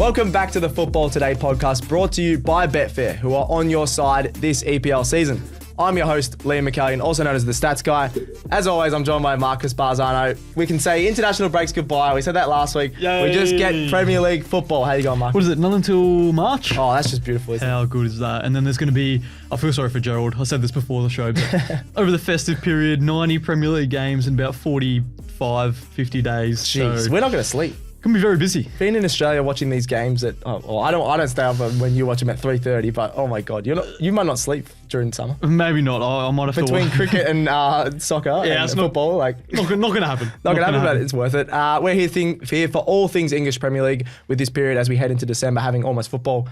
Welcome back to the Football Today podcast, brought to you by Betfair, who are on your side this EPL season. I'm your host, Liam McAllion, also known as the Stats Guy. As always, I'm joined by Marcus Bazzano. We can say international breaks goodbye. We said that last week. Yay. We just get Premier League football. How you going, Marcus? What is it, not until March? Oh, that's just beautiful, isn't it? How good is that? And then there's going to be, I feel sorry for Gerald, I said this before the show, but over the festive period, 90 Premier League games in about 45, 50 days. Jeez, so we're not going to sleep. Can be very busy. Being in Australia watching these games at, I don't stay up when you watch them at 3:30, but oh my God, you might not sleep during summer. Maybe not. I might have Between to. cricket and soccer and football, not going to happen. Not going to happen, but it's worth it. We're here for all things English Premier League with this period as we head into December, having football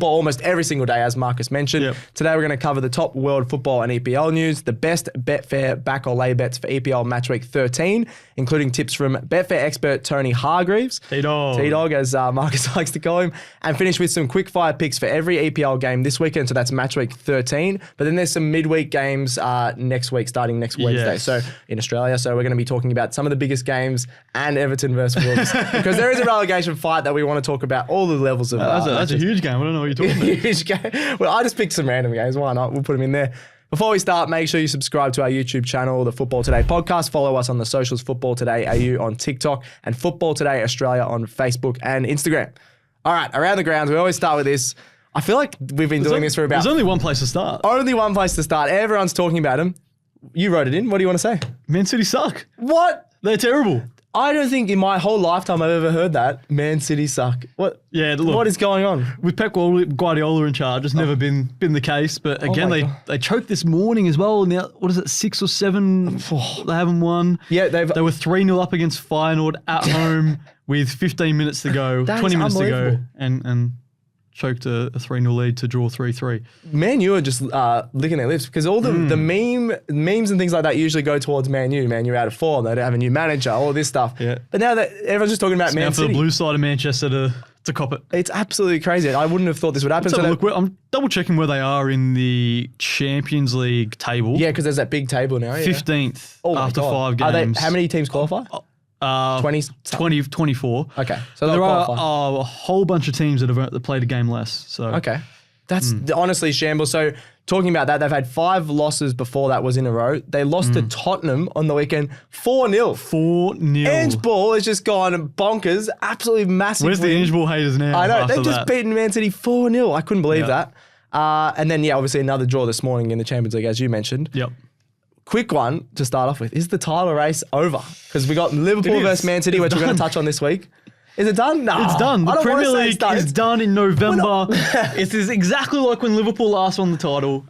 almost every single day, as Marcus mentioned. Yep. Today we're going to cover the top world football and EPL news, the best Betfair back or lay bets for EPL Matchweek 13, including tips from Betfair expert Tony Hargreaves. T-Dog, as Marcus likes to call him, and finish with some quick fire picks for every EPL game this weekend, so that's Matchweek 13. But then there's some midweek games next week, starting next Wednesday, so in Australia. So we're going to be talking about some of the biggest games and Everton versus Wolves, because there is a relegation fight that we want to talk about, all the levels of... That's a huge game. I don't know what you're talking about. Huge game. Well, I just picked some random games. Why not? We'll put them in there. Before we start, make sure you subscribe to our YouTube channel, the Football Today podcast. Follow us on the socials, Football Today AU on TikTok and Football Today Australia on Facebook and Instagram. All right, around the grounds, we always start with this. I feel like we've been doing this for about... There's only one place to start. Only one place to start. Everyone's talking about them. You wrote it in. What do you want to say? Man City suck. What? They're terrible. I don't think in my whole lifetime I've ever heard that. Man City suck. What? Yeah, look, what is going on? With Pep Guardiola in charge, it's never been the case. But again, they choked this morning as well. And what is it, 6 or 7? They haven't won. Yeah, they were 3-0 up against Feyenoord at home with 15 minutes to go, 20 minutes to go, and choked a 3-0 lead to draw 3-3. Man U are just licking their lips because all the memes and things like that usually go towards Man U. Man U out of form. They don't have a new manager, all this stuff. Yeah. But now that everyone's just talking about Man City. Now for the blue side of Manchester to cop it. It's absolutely crazy. I wouldn't have thought this would happen. So look, I'm double checking where they are in the Champions League table. Yeah, because there's that big table now. Yeah. 15th after 5 games. How many teams qualify? 24. Okay. So there are a whole bunch of teams that have played a game less. So okay. That's honestly shambles. So talking about that, they've had 5 losses before that was in a row. They lost to Tottenham on the weekend 4-0. 4-0. Ange Ball has just gone bonkers. Absolutely massive. Where's the Ange Ball haters now? I know. They've just beaten Man City 4-0. I couldn't believe that. And then, obviously another draw this morning in the Champions League, as you mentioned. Yep. Quick one to start off with. Is the title race over? Because we got Liverpool versus Man City, which we're going to touch on this week. Is it done? No. It's done. The Premier League is done in November. It's exactly like when Liverpool last won the title.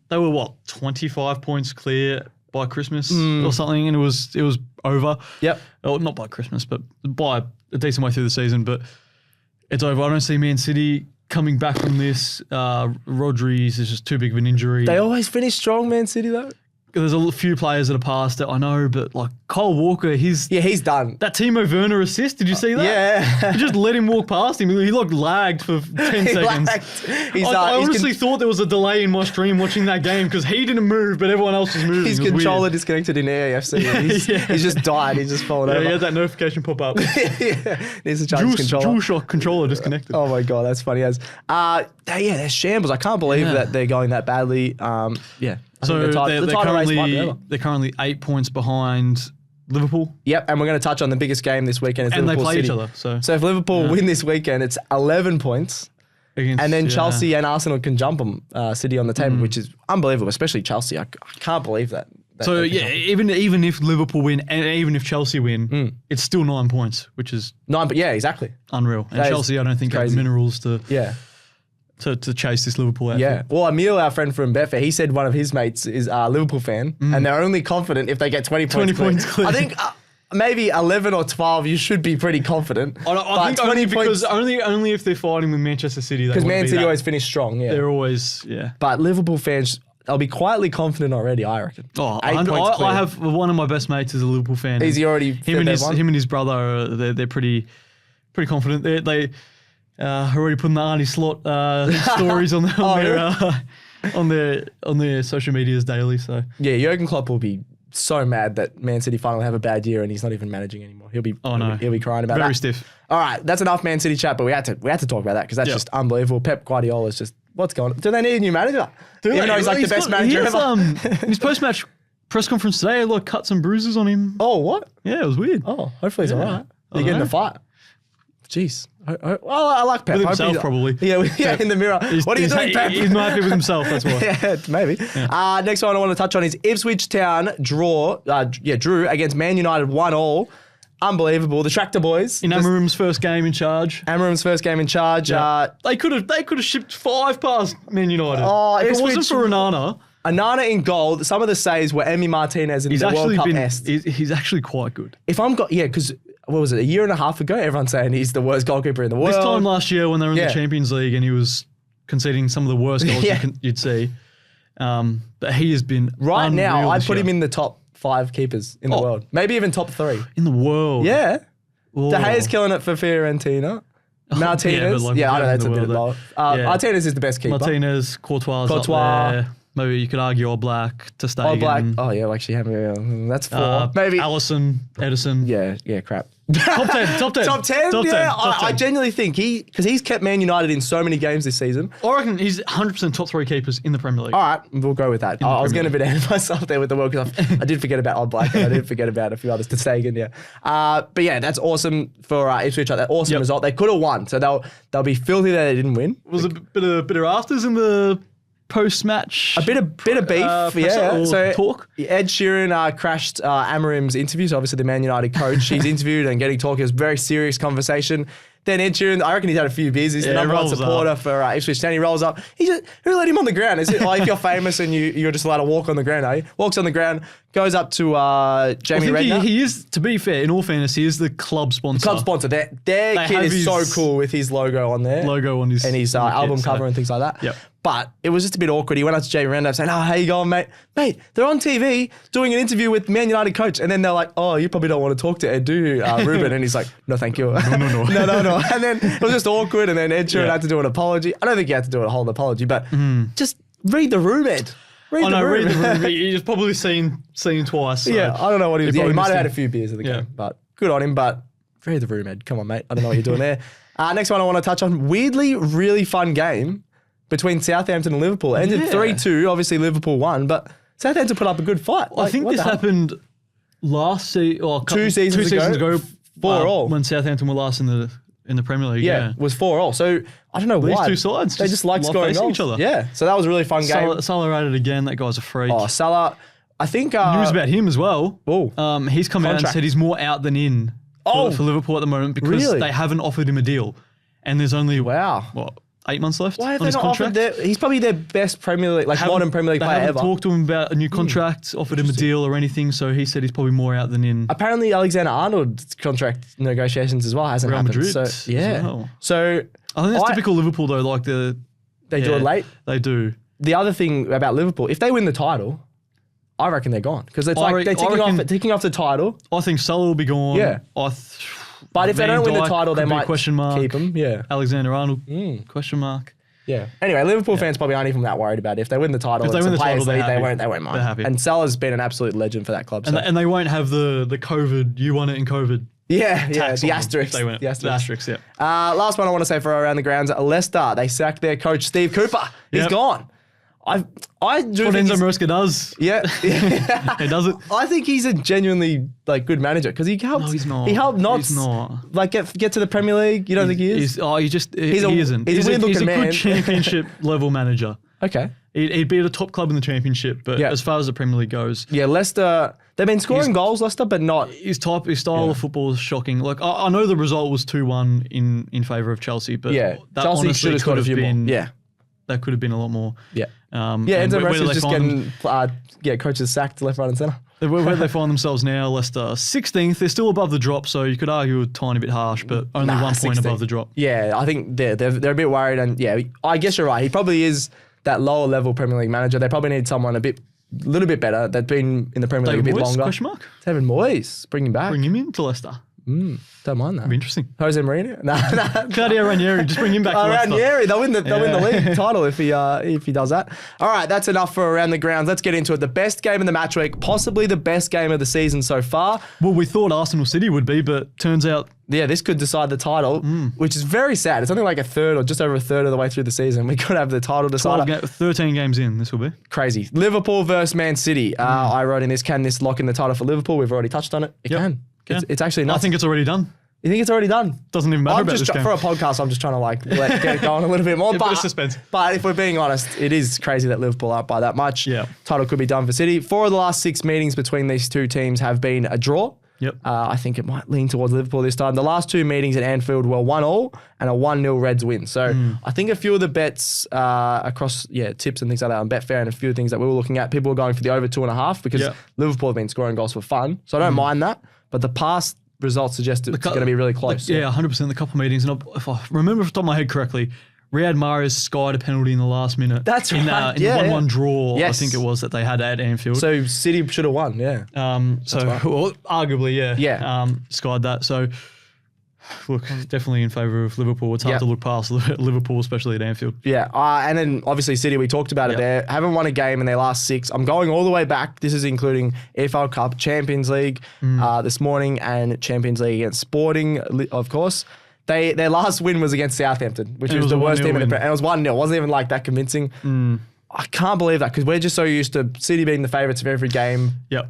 They were 25 points clear by Christmas or something, and it was over. Yep. Well, not by Christmas, but by a decent way through the season. But it's over. I don't see Man City coming back from this. Rodri's is just too big of an injury. They always finish strong, Man City, though. There's a few players that are past it, I know, but like Kyle Walker, he's done. That Timo Werner assist, did you see that? Yeah. You just let him walk past him. He lagged for 10 seconds. I honestly thought there was a delay in my stream watching that game because he didn't move, but everyone else was moving. His controller disconnected in AFC. He's just died. He's just fallen over. He had that notification pop up. Needs to charge his controller. DualShock controller disconnected. Oh my God, that's funny as. They're shambles. I can't believe that they're going that badly. So they're currently 8 points behind Liverpool. Yep, and we're going to touch on the biggest game this weekend. And Liverpool they play City. each other. So if Liverpool win this weekend, it's 11 points. And then Chelsea and Arsenal can jump them, City on the table, which is unbelievable, especially Chelsea. I can't believe that. So even if Liverpool win and even if Chelsea win, it's still 9 points, which is 9. But yeah, exactly unreal. And Chelsea, I don't think have the minerals to chase this Liverpool outfit. Yeah. Well, Emil, our friend from Betfair, he said one of his mates is a Liverpool fan, and they're only confident if they get 20 points clear. I think maybe 11 or 12, you should be pretty confident. I think only if they're fighting with Manchester City. Because Man City always finish strong, yeah. They're always, But Liverpool fans, they'll be quietly confident already, I reckon. I have one of my best mates is a Liverpool fan. Is he already? Him and his brother, they're pretty confident. They already putting the Arnie Slot stories on their social medias daily. So yeah, Jurgen Klopp will be so mad that Man City finally have a bad year and he's not even managing anymore. He'll be crying about that. Very stiff. All right, that's enough Man City chat, but we had to talk about that because that's just unbelievable. Pep Guardiola is just what's going on? Do they need a new manager? Even though he's like the best manager ever. In his post-match press conference today, like cuts and bruises on him. Oh, what? Yeah, it was weird. Oh, hopefully he's all right. He get in a fight. Jeez. Well, I like Pep. With himself, probably. Yeah, in the mirror. What are you doing, Pep? He's not happy with himself, that's why. Yeah, maybe. Yeah. Next one I want to touch on is Ipswich Town drew against Man United 1-1. Unbelievable. The Tractor Boys. In Amarim's first game in charge. Yeah. They could have shipped 5 past Man United. Oh, if it wasn't for Onana. Onana in goal. Some of the saves were Emi Martinez in the World Cup est. He's actually quite good. Because what was it, a year and a half ago? Everyone's saying he's the worst goalkeeper in the world. This time last year when they were in the Champions League and he was conceding some of the worst goals you'd see. But he has been right now, I'd put him in the top 5 keepers in the world. Maybe even top 3. In the world? Yeah. De Gea's killing it for Fiorentina. Martinez. I know that's a bit low. Martinez is the best keeper. Martinez, Courtois. Up there. Maybe you could argue Oblak, Stegen. Oh, yeah, actually, that's 4. Maybe Allison, Edison. Yeah, crap. Top 10. Top 10? Yeah, I genuinely think because he's kept Man United in so many games this season. I reckon he's 100% top 3 keepers in the Premier League. All right, we'll go with that. I was getting a bit ahead of myself there with the World Cup. I did forget about Oblak and I did forget about a few others, Stegen, yeah. But yeah, that's awesome for Ipswich. That awesome result. They could have won, so they'll be filthy that they didn't win. Was a bit of afters in the post-match, a bit of beef, So talk. Ed Sheeran crashed Amarim's interview. So obviously the Man United coach, he's interviewed and getting talk. It was a very serious conversation. Then Ed Sheeran, I reckon he's had a few beers. He's the number 1 supporter for Ipswich Town. He rolls up. Who let him on the ground? Is it if you're famous and you're just allowed to walk on the ground? Eh? Walks on the ground, goes up to Jamie Redknapp. He is, to be fair, in all fairness, he is the club sponsor. Their kit is so cool with his logo on there. And his album cover and things like that. Yep. But it was just a bit awkward. He went up to Jamie Redknapp saying, how you going, mate? Mate, they're on TV doing an interview with Man United coach. And then they're like, you probably don't want to talk to Ed, do you, Ruben? And he's like, no, thank you. No. No. And then it was just awkward. And then Ed Sheeran had to do an apology. I don't think he had to do a whole apology, but just read the room, Ed. Read the room. He's probably seen twice. So yeah, I don't know what he was. He might have had a few beers at the game, but good on him. But read the room, Ed. Come on, mate. I don't know what you're doing there. Next one I want to touch on. Weirdly, really fun game between Southampton and Liverpool. It ended 3-2. Obviously, Liverpool won, but Southampton put up a good fight. I think this happened last season, or two seasons ago 4-4 when Southampton were last in the Premier League. Yeah, it was 4-4. So I don't know why. These two sides, they just like scoring goals. Each other. Yeah, so that was a really fun game. Salah at it again. That guy's a freak. Oh, Salah. I think news about him as well. Oh, he's come out and said he's more out than in for Liverpool at the moment because they haven't offered him a deal, and there's only 8 months left on his contract. He's probably their best Premier League, modern Premier League player ever. They haven't talked to him about a new contract, offered him a deal or anything, so he said he's probably more out than in. Apparently, Alexander-Arnold's contract negotiations as well hasn't happened. Madrid So I think that's typical Liverpool though. Like they do it late. They do. The other thing about Liverpool, if they win the title, I reckon they're gone because it's they're ticking off the title. I think Salah will be gone. Yeah. But if they don't win the title, they might keep him. Yeah. Alexander-Arnold, question mark. Yeah. Anyway, Liverpool fans probably aren't even that worried about it. If they win the title, if they win the title, they won't mind. They're happy. And Salah's been an absolute legend for that club. And they won't have the COVID, you won it in COVID. Yeah, the asterisk. The asterisk, yeah. Last one I want to say for around the grounds, Leicester, they sacked their coach, Steve Cooper. He's gone. I do what think Enzo Maresca does. Yeah. He does it. I think he's a genuinely good manager because he helped. No, he's not. He helped Notts get to the Premier League. You don't think he is? He isn't. He's a good championship level manager. Okay. He'd be at a top club in the championship, but as far as the Premier League goes. Yeah, Leicester, they've been scoring goals, Leicester, but not. His style of football is shocking. Like, I know the result was 2-1 in favour of Chelsea, but that Chelsea should have scored a few more. Yeah. That could have been a lot more. Yeah. Enzo Maresca's just getting coaches sacked left, right and centre. Where they find themselves now, Leicester 16th. They're still above the drop, so you could argue a tiny bit harsh, but only 1 point above the drop. Yeah, I think they're a bit worried, and I guess you're right. He probably is that lower level Premier League manager. They probably need someone a little bit better that's been in the Premier League a bit longer. Question mark? David Moyes, bring him back. Bring him into Leicester. Don't mind that. It'd be interesting. Jose Mourinho? No. Claudio Ranieri, just bring him back. Ranieri, they'll win the league title if he does that. All right, that's enough for Around the Grounds. Let's get into it. The best game of the match week, possibly the best game of the season so far. Well, we thought Arsenal City would be, but turns out... Yeah, this could decide the title, which is very sad. It's only like a third or just over a third of the way through the season. We could have the title decider. 13 games in, this will be. Crazy. Liverpool versus Man City. I wrote in this, can this lock in the title for Liverpool? We've already touched on it. It can. It's actually nuts. I think it's already done. You think it's already done? Doesn't even matter about this game. For a podcast, I'm just trying to get it going a little bit more. But suspense. But if we're being honest, it is crazy that Liverpool are up by that much. Yeah. Title could be done for City. 4 of the last 6 meetings between these two teams have been a draw. Yep. I think it might lean towards Liverpool this time. The last 2 meetings at Anfield were 1-1 and a 1-0 Reds win. So I think a few of the bets across tips and things like that on Betfair and a few things that we were looking at, people were going for the over 2.5 because Liverpool have been scoring goals for fun. So I don't mind that. But the past results suggest it's going to be really close. 100%. The couple of meetings. And if I remember off the top of my head correctly, Riyad Mahrez skied a penalty in the last minute. That's right. In the 1-1 draw, I think it was, that they had at Anfield. So City should have won, well, arguably, skied that. So, look, definitely in favour of Liverpool. It's hard to look past Liverpool, especially at Anfield. Yeah, and then obviously City, we talked about it there. Haven't won a game in their last 6. I'm going all the way back. This is including EPL Cup, Champions League this morning, and Champions League against Sporting, of course. Their last win was against Southampton, which was the worst team in the Premier. And it was 1-0. It wasn't even like that convincing. I can't believe that because we're just so used to City being the favourites of every game. Yep.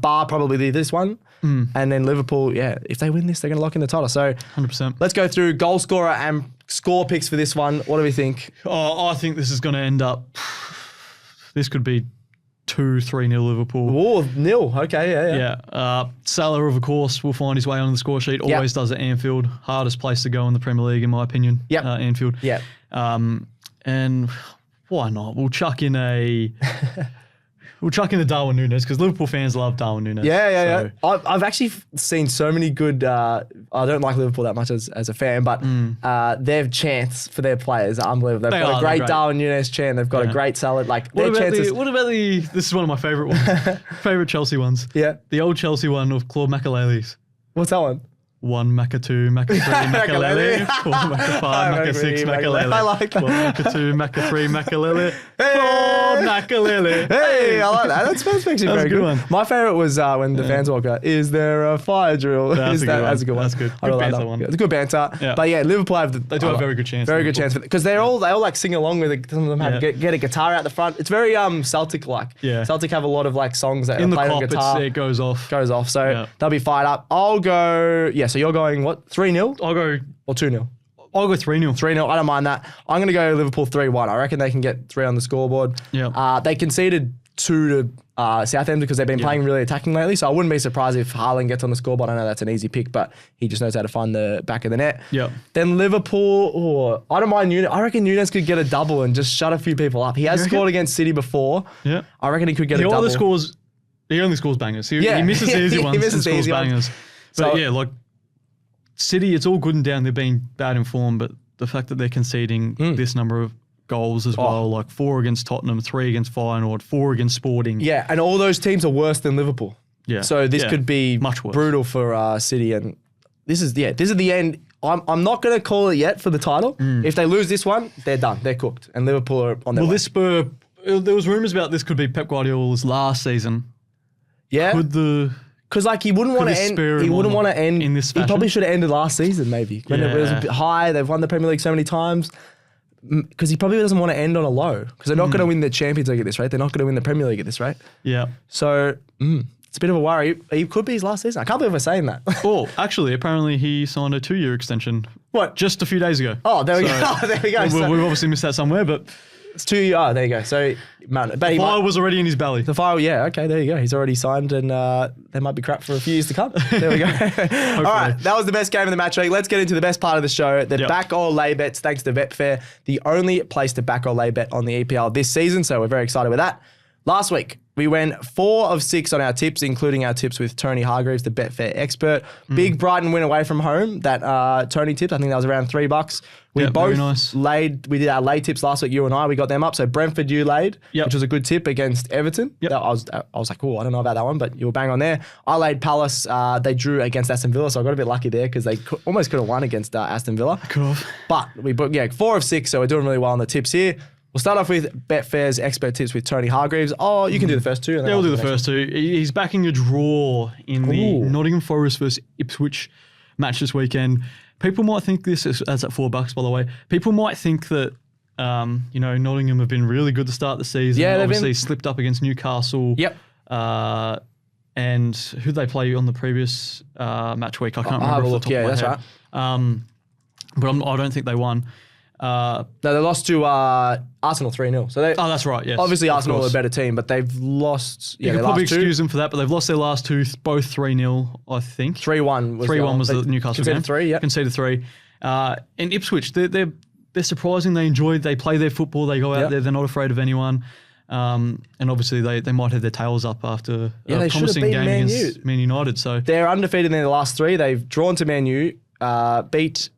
Bar probably this one. And then Liverpool, if they win this, they're going to lock in the title. So 100%. Let's go through goal scorer and score picks for this one. What do we think? Oh, I think this is going to end up... This could be 2-3-0 Liverpool. Oh, nil. Okay, yeah. Salah, of course, will find his way on the score sheet. Always does at Anfield. Hardest place to go in the Premier League, in my opinion. Anfield. Yeah. And why not? We'll chuck in the Darwin Núñez because Liverpool fans love Darwin Núñez. Yeah. I've actually seen so many good. I don't like Liverpool that much as a fan, but their chants for their players are unbelievable. They've got a great Darwin Núñez chant. They've got a great salad. What about the? This is one of my favourite ones. Favourite Chelsea ones. Yeah. The old Chelsea one of Claude McAllion. What's that one? 1, Macca 2, Macca 3, McAllion. 4, Macca 5, Macca 6, McAllion. I like that. 4, Macca 2, Macca 3, McAllion. 4, McAllion. Hey, I like that. That's actually very good. One. My favourite was when the fans walk out, is there a fire drill? That's a good one. That's good. Good banter one. It's a good banter. Yeah. But Liverpool have they do have very good chance. Very good chance. Because they all like sing along with it. Some of them have get a guitar out the front. It's very Celtic-like. Yeah. Celtic have a lot of songs that in are the played on guitar. It goes off. So they'll be fired up. I'll go, so you're going what? 3-0? I'll go... Or 2-0? I'll go 3-0. 3-0, I don't mind that. I'm going to go Liverpool 3-1. I reckon they can get 3 on the scoreboard. Yeah. They conceded 2 to Southampton because they've been playing really attacking lately, so I wouldn't be surprised if Haaland gets on the scoreboard. I know that's an easy pick, but he just knows how to find the back of the net. Yeah. Then Liverpool, I don't mind Núñez. I reckon Núñez could get a double and just shut a few people up. He has scored against City before. Yeah. I reckon he could get a double. He only scores bangers. He misses the easy ones and scores bangers. But City, it's all good and down. They're being bad in form, but the fact that they're conceding this number of goals as well, 4 against Tottenham, 3 against Feyenoord, 4 against Sporting. Yeah, and all those teams are worse than Liverpool. Yeah. So this could be much worse. Brutal for City, and this is the end. I'm not going to call it yet for the title. If they lose this one, they're done. They're cooked, and Liverpool are on their way. Will this spur? There was rumours about this could be Pep Guardiola's last season. Yeah. Because he wouldn't want to end. He wouldn't want to end in this fashion. He probably should have ended last season, maybe when it was a bit high. They've won the Premier League so many times. Because he probably doesn't want to end on a low. Because they're not going to win the Champions League at this rate. They're not going to win the Premier League at this rate. Yeah. So it's a bit of a worry. He could be his last season. I can't believe we're saying that. Oh, actually, apparently he signed a 2-year extension. What? Just a few days ago. Oh, there we go. There we go. We've obviously missed that somewhere, but. It's 2 years. Oh, there you go. So, the fire was already in his belly. The fire, okay, there you go. He's already signed, and there might be crap for a few years to come. There we go. All right, that was the best game of the match week. Let's get into the best part of the show, the back or lay bets, thanks to Betfair, the only place to back or lay bet on the EPL this season. So we're very excited with that. Last week, we went 4 of 6 on our tips, including our tips with Tony Hargreaves, the Betfair expert. Big Brighton win away from home that Tony tipped. I think that was around $3. We both we did our lay tips last week, you and I. We got them up. So Brentford, you laid, which was a good tip against Everton. I was like, oh, I don't know about that one, but you were bang on there. I laid Palace. They drew against Aston Villa, so I got a bit lucky there because they almost could have won against Aston Villa. Could have. But we booked 4 of 6, so we're doing really well on the tips here. We'll start off with Betfair's expert tips with Tony Hargreaves. Oh, you can do the first 2. And then we'll do the first 2. He's backing a draw in the Nottingham Forest versus Ipswich match this weekend. People might think this is at $4, by the way. People might think that Nottingham have been really good to start the season. Yeah, obviously slipped up against Newcastle. Yep. And who did they play on the previous match week? I can't remember. Have a look. That's right. But I don't think they won. No, they lost to Arsenal 3-0. So that's right, yes. Obviously, Arsenal are a better team, but they've lost. You can probably excuse them for that, but they've lost their last 2, both 3-0, I think. 3-1 was 3-1 was the Newcastle game. Conceded 3. In Ipswich, they're surprising. They play their football. They go out there. They're not afraid of anyone. And obviously, they might have their tails up after a promising game against Man United. So they're undefeated in their last 3. They've drawn to Man U, beat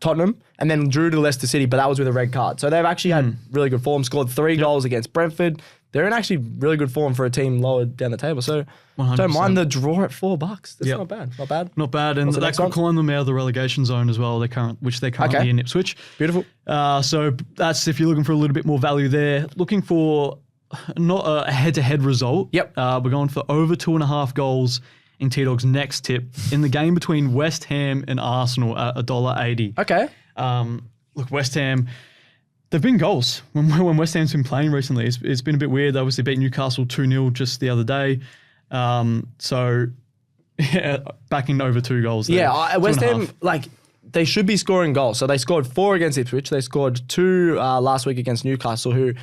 Tottenham, and then drew to Leicester City, but that was with a red card. So they've actually had really good form, scored 3 goals against Brentford. They're in actually really good form for a team lower down the table. So 100%. Don't mind the draw at $4. That's not bad. Not bad. Not bad. And that could climb them out of the relegation zone as well, which they're currently in Ipswich. Beautiful. So that's if you're looking for a little bit more value there. Looking for not a head-to-head result. We're going for over 2.5 goals in T-Dog's next tip in the game between West Ham and Arsenal at $1.80. Okay. Look, West Ham, they've been goals when West Ham's been playing recently. It's been a bit weird. They obviously beat Newcastle 2-0 just the other day. So, backing over 2 goals there. Yeah, West Ham, they should be scoring goals. So they scored 4 against Ipswich. They scored 2 last week against Newcastle, who,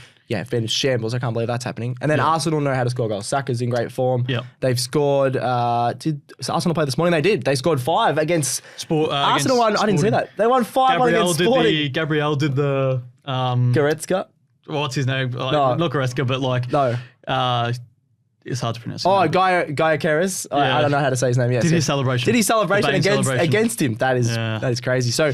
finished shambles. I can't believe that's happening. And then Arsenal know how to score goals. Saka's in great form. They've scored. Did Arsenal play this morning? They did. They scored 5 against Arsenal. Won. I didn't see that. They won 5 against Sporting. Gabriel did the Goretzka. What's his name? Not Goretzka, but no. It's hard to pronounce. Oh, Gaia Keres. I don't know how to say his name yet. Did his celebration against him? That is crazy. So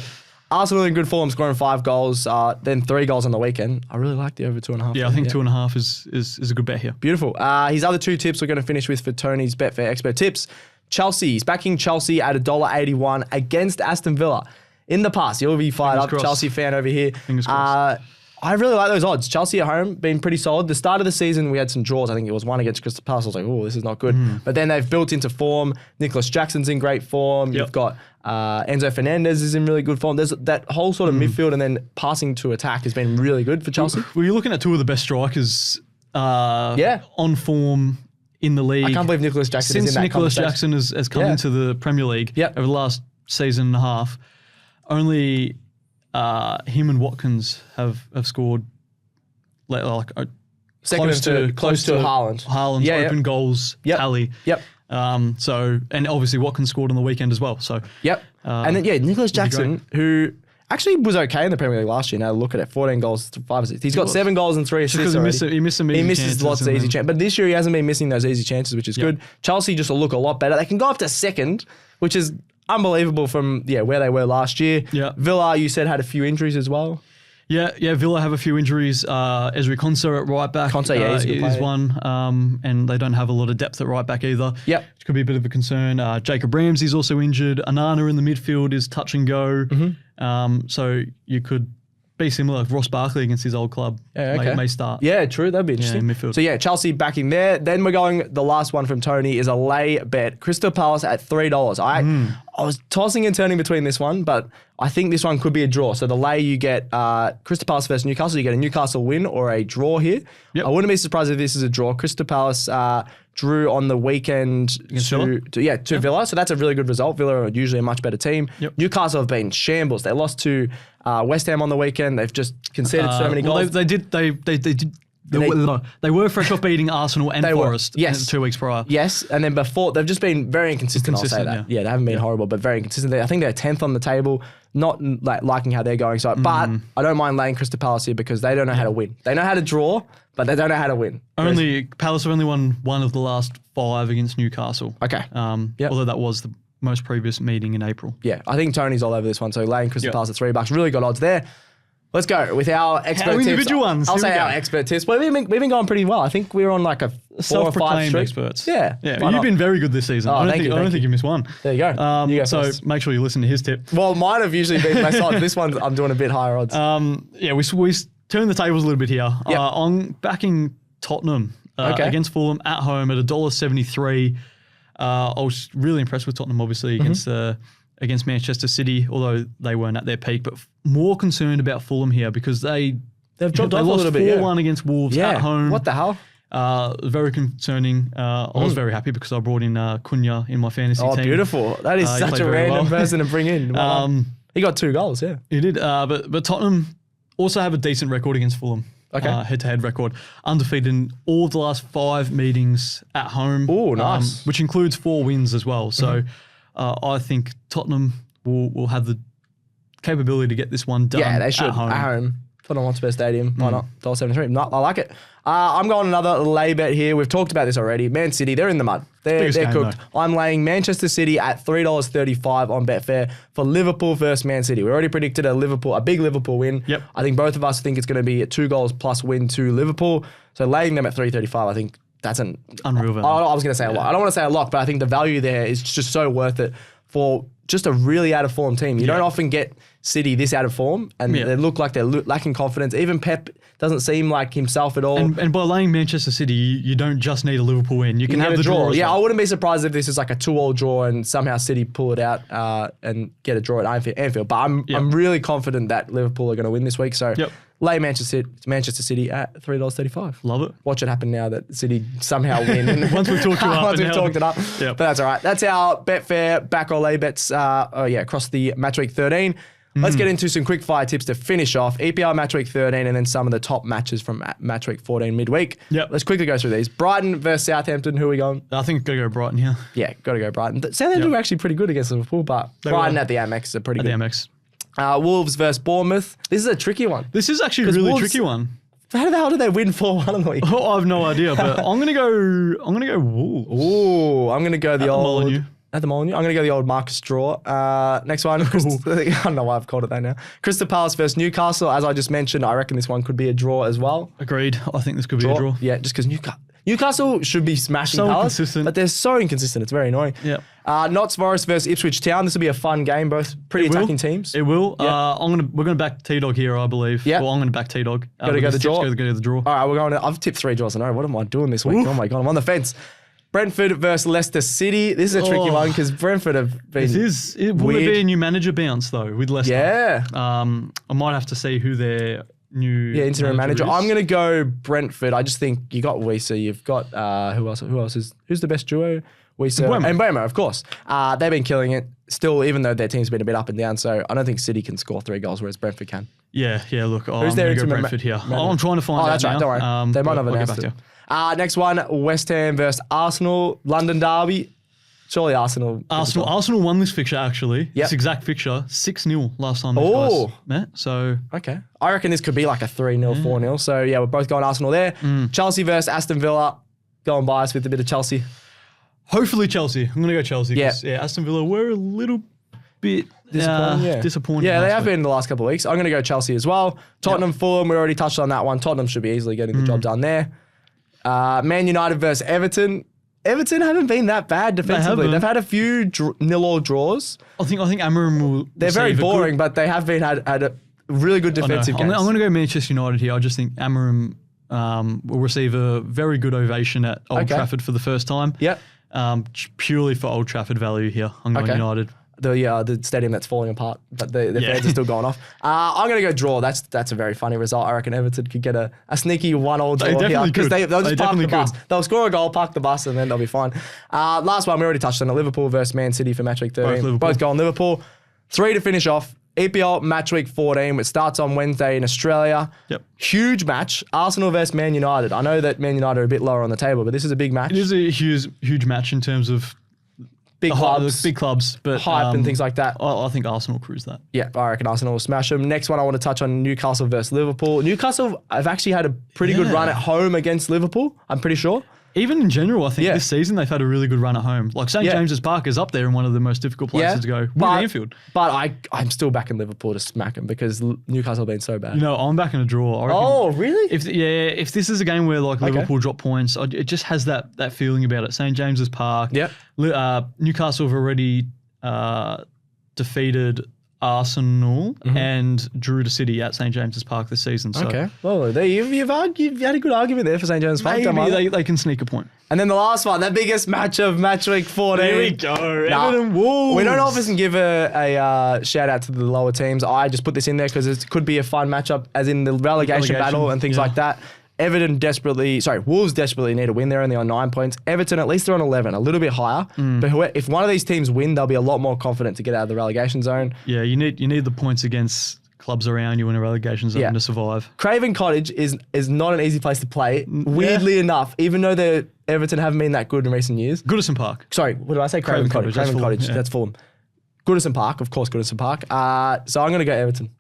Arsenal in good form, scoring 5 goals, then 3 goals on the weekend. I really like the over 2.5. Yeah, I think 2.5 is a good bet here. Beautiful. His other 2 tips we're going to finish with for Tony's Betfair expert tips. Chelsea. He's backing Chelsea at $1.81 against Aston Villa. In the past, you'll be fired up. Chelsea fan over here. Fingers crossed. I really like those odds. Chelsea at home, been pretty solid. The start of the season, we had some draws. I think it was 1 against Crystal Palace. I was like, oh, this is not good. But then they've built into form. Nicholas Jackson's in great form. You've got Enzo Fernandez is in really good form. There's that whole sort of midfield and then passing to attack has been really good for Chelsea. Well, you're looking at 2 of the best strikers on form in the league. I can't believe Nicholas Jackson is in that Since Nicholas Jackson has come into the Premier League over the last season and a half, only him and Watkins have scored close to Haaland's open goals tally. So, and obviously Watkins scored on the weekend as well. So and then Nicholas Jackson, who actually was okay in the Premier League last year. Now look at it, 14 goals to 5 assists. He's got 7 goals and 3 assists. Because he misses lots of easy chances. But this year he hasn't been missing those easy chances, which is good. Chelsea just will look a lot better. They can go up to second, which is unbelievable from where they were last year. Villa, you said, had a few injuries as well. Yeah, Villa have a few injuries. Ezri Konsa at right back is one, and they don't have a lot of depth at right back either. Which could be a bit of a concern. Jacob Ramsey's also injured. Anana in the midfield is touch and go. So you could be similar. Ross Barkley against his old club may start. Yeah, true. That'd be interesting. In midfield. So Chelsea backing there. Then we're going, the last one from Tony is a lay bet. Crystal Palace at $3. I was tossing and turning between this one, but I think this one could be a draw. So the lay, you get Crystal Palace versus Newcastle. You get a Newcastle win or a draw here. I wouldn't be surprised if this is a draw. Crystal Palace drew on the weekend to Villa. So that's a really good result. Villa are usually a much better team. Newcastle have been shambles. They lost to West Ham on the weekend. They've just conceded so many goals. They did They were fresh off beating Arsenal and Forest 2 weeks prior. Yes, and then before, they've just been very inconsistent, I'll say that. Yeah, they haven't been horrible, but very inconsistent. I think they're 10th on the table, not liking how they're going. So, but I don't mind laying Crystal Palace here because they don't know how to win. They know how to draw, but they don't know how to win. Palace have only won one of the last 5 against Newcastle. Okay. Although that was the most previous meeting in April. Yeah, I think Tony's all over this one. So laying Crystal Palace at $3, really good odds there. Let's go with our expert tips. Individual ones. I'll say our expert tips. Well, we've been going pretty well. I think we're on like a 4 or 5 streak. Experts. Yeah. You've been very good this season. I don't think you missed one. There you go. You go so first. Make sure you listen to his tip. Well, mine have usually been my side. This one I'm doing a bit higher odds. We turned the tables a little bit here. Yep. On backing Tottenham against Fulham at home at $1.73. I was really impressed with Tottenham, obviously, against Manchester City, although they weren't at their peak, but more concerned about Fulham here because they've dropped off a little bit. 4-1 against Wolves at home. What the hell? Very concerning. I was very happy because I brought in Cunha in my fantasy team. Oh, beautiful. That is such a random person to bring in. He got 2 goals, yeah. He did, but Tottenham also have a decent record against Fulham. Okay. Head-to-head record. Undefeated in all of the last 5 meetings at home. Oh, nice. Which includes 4 wins as well. So I think Tottenham will have the capability to get this one done. Yeah, they should. At home. Tottenham Hotspur Stadium. Why not? $1.73. No, I like it. I'm going another lay bet here. We've talked about this already. Man City, they're in the mud. They're cooked. Though. I'm laying Manchester City at $3.35 on Betfair for Liverpool versus Man City. We already predicted a big Liverpool win. Yep. I think both of us think it's going to be a 2 goals plus win to Liverpool. So laying them at $3.35, I think that's an unreal value. I was going to say a lot. I don't want to say a lot, but I think the value there is just so worth it for just a really out of form team. You don't often get City this out of form, and they look like they're lacking confidence. Even Pep doesn't seem like himself at all. And by laying Manchester City, you don't just need a Liverpool win. You can have the draw. Yeah, I wouldn't be surprised if this is like a 2-2 draw and somehow City pull it out and get a draw at Anfield. But I'm really confident that Liverpool are going to win this week. So lay Manchester City at $3.35. Love it. Watch it happen now that City somehow win. Once we've talked you up. Once we've talked it up. Yep. But that's all right. That's our Betfair back or lay bets across the Matchweek 13. Let's get into some quick fire tips to finish off. EPL Matchweek 13 and then some of the top matches from Matchweek 14 midweek. Yep. Let's quickly go through these. Brighton versus Southampton. Who are we going? I think got to go Brighton here. Yeah, got to go Brighton. Southampton were actually pretty good against Liverpool, but Brighton at the Amex is a pretty good. At the Amex. Wolves versus Bournemouth. This is a tricky one. This is actually a really tricky one. How the hell did they win 4-1 on the week? Oh, I have no idea, but I'm gonna go Wolves. Ooh, I'm gonna go the old. Molyneux. At the Molyneux. I'm going to go the old Marcus Draw. Next one. I don't know why I've called it that now. Crystal Palace versus Newcastle. As I just mentioned, I reckon this one could be a draw as well. Agreed. I think this could be a draw. Yeah, just because Newcastle should be smashing Palace. Inconsistent. But they're so inconsistent. It's very annoying. Yeah. Notts Forest versus Ipswich Town. This will be a fun game. Both pretty attacking teams. It will. Yep. We're going to back T-Dog here, I believe. Yeah. Well, I'm going to back T-Dog. Got to go the draw. Go to the draw. All right, we're going to, I've tipped 3 draws in a row. What am I doing this week? Oof. Oh my God, I'm on the fence. Brentford versus Leicester City. This is a tricky one because Brentford have been Will there be a new manager bounce though with Leicester? Yeah. I might have to see who their new interim manager. is. I'm going to go Brentford. I just think you got Weiser. You've got who else who's the best duo? Weiser and Mbeumo, of course. They've been killing it still, even though their team's been a bit up and down. So I don't think City can score 3 goals, whereas Brentford can. Yeah. Look, who's I'm their going to go interim Brentford here. I'm trying to find out. Oh, that's right. now. Don't worry. They might have announced it. Next one, West Ham versus Arsenal, London derby. Surely Arsenal. Arsenal won this fixture actually. Yep. This exact fixture, 6-0 last time these guys met. So okay, I reckon this could be like a 3-0, 4-0. So yeah, we're both going Arsenal there. Chelsea versus Aston Villa. Going biased with a bit of Chelsea. Hopefully Chelsea. I'm going to go Chelsea. Yeah, Aston Villa were a little bit disappointing. Yeah, they have been in the last couple of weeks. I'm going to go Chelsea as well. Tottenham, Fulham. We already touched on that one. Tottenham should be easily getting the job done there. Man United versus Everton. Everton haven't been that bad defensively. They've had a few 0-0 draws. I think Amorim will. They're very boring, but they have been had a really good defensive games. I'm going to go Manchester United here. I just think Amorim will receive a very good ovation at Old Trafford for the first time. Yep. Purely for Old Trafford value here. I'm going United. The stadium that's falling apart, but the fans are still going off. I'm going to go draw. That's a very funny result. I reckon Everton could get a sneaky 1-1 draw here because they'll just park the bus. They'll score a goal, park the bus, and then they'll be fine. Last one, we already touched on it. Liverpool versus Man City for Matchweek 13. Both going Liverpool. 3 to finish off. EPL match week 14, it starts on Wednesday in Australia. Yep. Huge match. Arsenal versus Man United. I know that Man United are a bit lower on the table, but this is a big match. It is a huge match in terms of big clubs, but hype and things like that. I think Arsenal cruise that. Yeah, I reckon Arsenal will smash them. Next one, I want to touch on Newcastle versus Liverpool. Newcastle have actually had a pretty good run at home against Liverpool, I'm pretty sure. Even in general, I think this season they've had a really good run at home. Like St. James's Park is up there in one of the most difficult places to go with Anfield. But I'm still backing Liverpool to smack them because Newcastle have been so bad. You know, I'm backing a draw. I reckon oh, really? If this is a game where like Liverpool drop points, it just has that feeling about it. St. James's Park. Yep. Newcastle have already defeated Arsenal and drew to City at St. James's Park this season. So okay. Well, you've had a good argument there for St. James's Park. Maybe they can sneak a point. And then the last one, the biggest match of match week 14. Here we go. Everton Wolves. We don't often give a shout out to the lower teams. I just put this in there because it could be a fun matchup, as in the relegation battle and things like that. Wolves desperately need a win. They're only on 9 points. Everton, at least they're on 11, a little bit higher. But if one of these teams win, they'll be a lot more confident to get out of the relegation zone. Yeah, you need the points against clubs around you in a relegation zone to survive. Craven Cottage is not an easy place to play. Weirdly enough, even though Everton haven't been that good in recent years. Goodison Park. Sorry, what did I say? Craven Cottage. Craven Cottage. That's Fulham. Goodison Park, of course, Goodison Park. So I'm going to go Everton.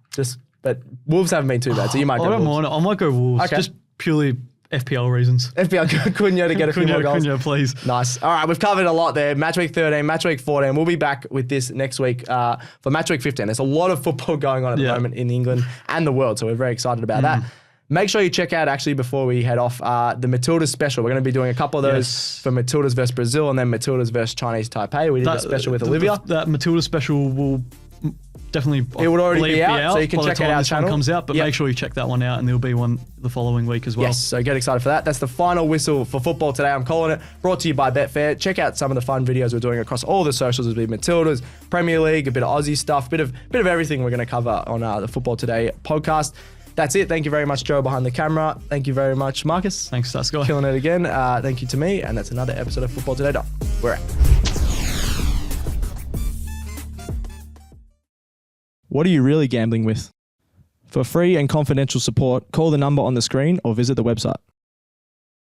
But Wolves haven't been too bad, so you might go Wolves. I don't mind. I might go Wolves. Okay. Just purely FPL reasons. FPL Cunha to get a few more goals. Cunha, please. Nice. All right, we've covered a lot there. Match week 13, match week 14. We'll be back with this next week for match week 15. There's a lot of football going on at the moment in England and the world, so we're very excited about that. Make sure you check out, actually, before we head off, the Matildas special. We're going to be doing a couple of those for Matildas versus Brazil and then Matildas versus Chinese Taipei. We did a special with Olivia. That Matildas special will definitely it would already be out, so you can check out our channel. One comes out, but make sure you check that one out, and there'll be one the following week as well. Yes, so get excited for that. That's the final whistle for football today. I'm calling it. Brought to you by Betfair. Check out some of the fun videos we're doing across all the socials. There'll be Matildas, Premier League, a bit of Aussie stuff, bit of everything we're going to cover on the Football Today podcast. That's it. Thank you very much, Joe, behind the camera. Thank you very much, Marcus. Thanks, Sasco. Killing it again. Thank you to me, and that's another episode of Football Today. We're out. What are you really gambling with? For free and confidential support, call the number on the screen or visit the website.